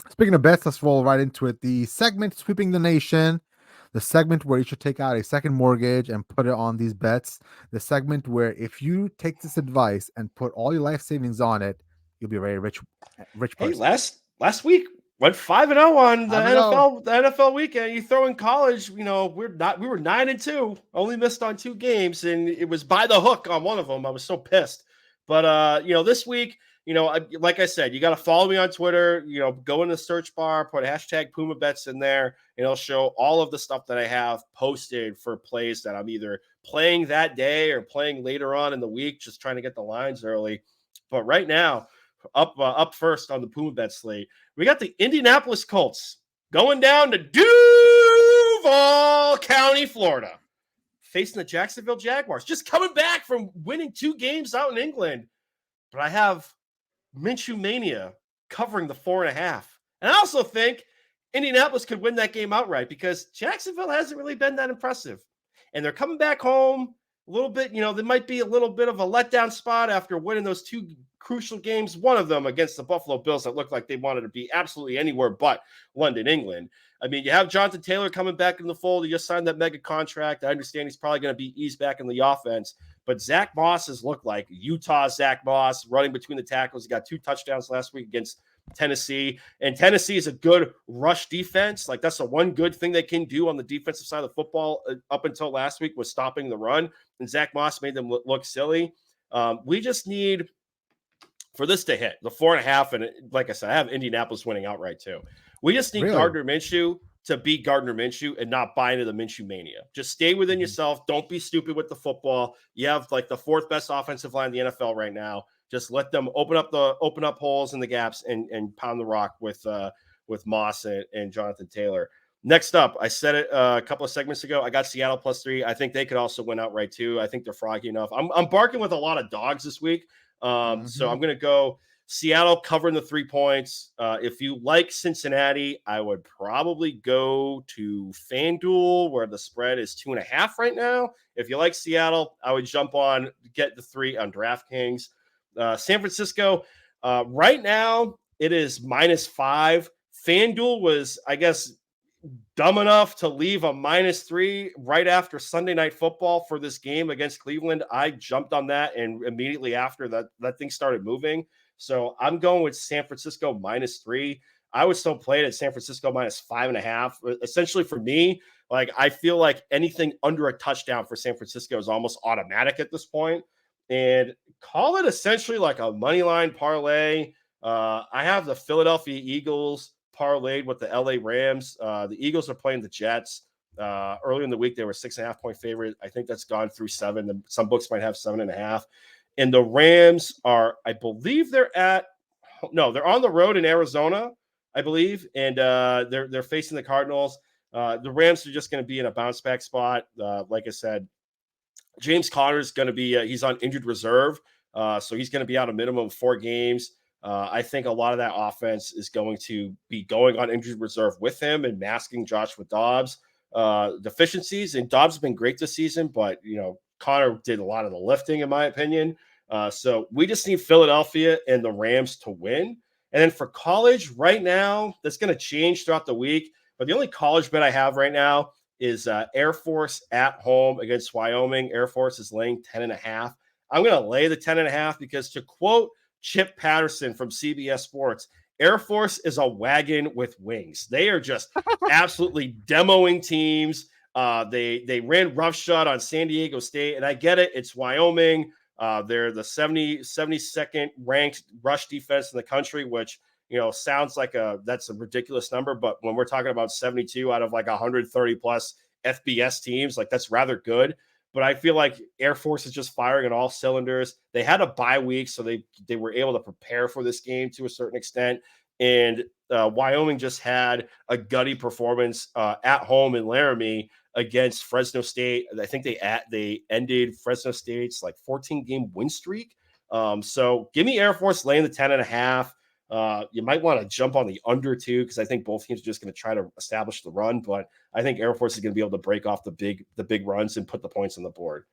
Speaking of bets, let's roll right into it. The segment Sweeping the Nation, the segment where you should take out a second mortgage and put it on these bets, the segment where if you take this advice and put all your life savings on it, you'll be a very rich Hey, person. last week went 5-0 on the 5-0. NFL weekend. You throw in college, we were 9-2, only missed on 2 games, and it was by the hook on one of them. I was so pissed. But this week, like I said, you got to follow me on Twitter. Go in the search bar, put hashtag Puma Bets in there, and it'll show all of the stuff that I have posted for plays that I'm either playing that day or playing later on in the week, just trying to get the lines early. But right now, up first on the Puma Bet slate, we got the Indianapolis Colts going down to Duval County, Florida, facing the Jacksonville Jaguars, just coming back from winning 2 games out in England. But I have Minshew Mania covering the 4.5. And I also think Indianapolis could win that game outright because Jacksonville hasn't really been that impressive. And they're coming back home a little bit. There might be a little bit of a letdown spot after winning those 2 crucial games, one of them against the Buffalo Bills that looked like they wanted to be absolutely anywhere but London, England. I mean, you have Jonathan Taylor coming back in the fold. He just signed that mega contract. I understand he's probably going to be eased back in the offense. But Zach Moss has looked like Utah Zach Moss, running between the tackles. He got 2 touchdowns last week against Tennessee. And Tennessee is a good rush defense. Like, that's the one good thing they can do on the defensive side of the football up until last week was stopping the run. And Zach Moss made them look silly. We just need for this to hit the 4.5. And like I said, I have Indianapolis winning outright too. We just need Really? Gardner Minshew to beat Gardner Minshew and not buy into the Minshew mania. Just stay within yourself. Don't be stupid with the football. You have like the 4th best offensive line in the NFL right now. Just let them open up holes in the gaps and pound the rock with Moss and Jonathan Taylor. Next up, I said it a couple of segments ago. I got Seattle +3. I think they could also win outright too. I think they're froggy enough. I'm barking with a lot of dogs this week. So I'm going to go Seattle covering the 3 points. If you like Cincinnati, I would probably go to FanDuel where the spread is 2.5 right now. If you like Seattle, I would jump on, get the 3 on DraftKings. San Francisco, right now it is -5. FanDuel was, I guess, dumb enough to leave a -3 right after Sunday Night Football for this game against Cleveland. I jumped on that, and immediately after that thing started moving. So I'm going with San Francisco -3. I would still play it at San Francisco -5.5. Essentially, for me, like, I feel like anything under a touchdown for San Francisco is almost automatic at this point. And call it essentially like a money line parlay. I have the Philadelphia Eagles parlayed with the LA Rams. The Eagles are playing the Jets. Earlier in the week, they were 6.5-point favorite. I think that's gone through 7. Some books might have 7.5. And the Rams are, I believe they're on the road in Arizona, I believe. And they're facing the Cardinals. The Rams are just going to be in a bounce back spot. Like I said, James Conner is going to be, he's on injured reserve. So he's going to be out a minimum of 4 games. I think a lot of that offense is going to be going on injured reserve with him and masking Joshua Dobbs' deficiencies. And Dobbs has been great this season, but, Conner did a lot of the lifting, in my opinion. So we just need Philadelphia and the Rams to win. And then for college right now, that's going to change throughout the week. But the only college bet I have right now is Air Force at home against Wyoming. Air Force is laying 10.5. I'm going to lay the 10.5 because, to quote Chip Patterson from CBS Sports, Air Force is a wagon with wings. They are just absolutely demoing teams. They ran roughshod on San Diego State, and I get it. It's Wyoming. They're the 72nd ranked rush defense in the country, which, sounds like that's a ridiculous number. But when we're talking about 72 out of like 130 plus FBS teams, like, that's rather good. But I feel like Air Force is just firing on all cylinders. They had a bye week, so they were able to prepare for this game to a certain extent. And Wyoming just had a gutty performance at home in Laramie against Fresno State. I think they ended Fresno State's like 14-game win streak. So give me Air Force laying the 10.5. You might want to jump on the under too, because I think both teams are just going to try to establish the run. But I think Air Force is going to be able to break off the big runs and put the points on the board.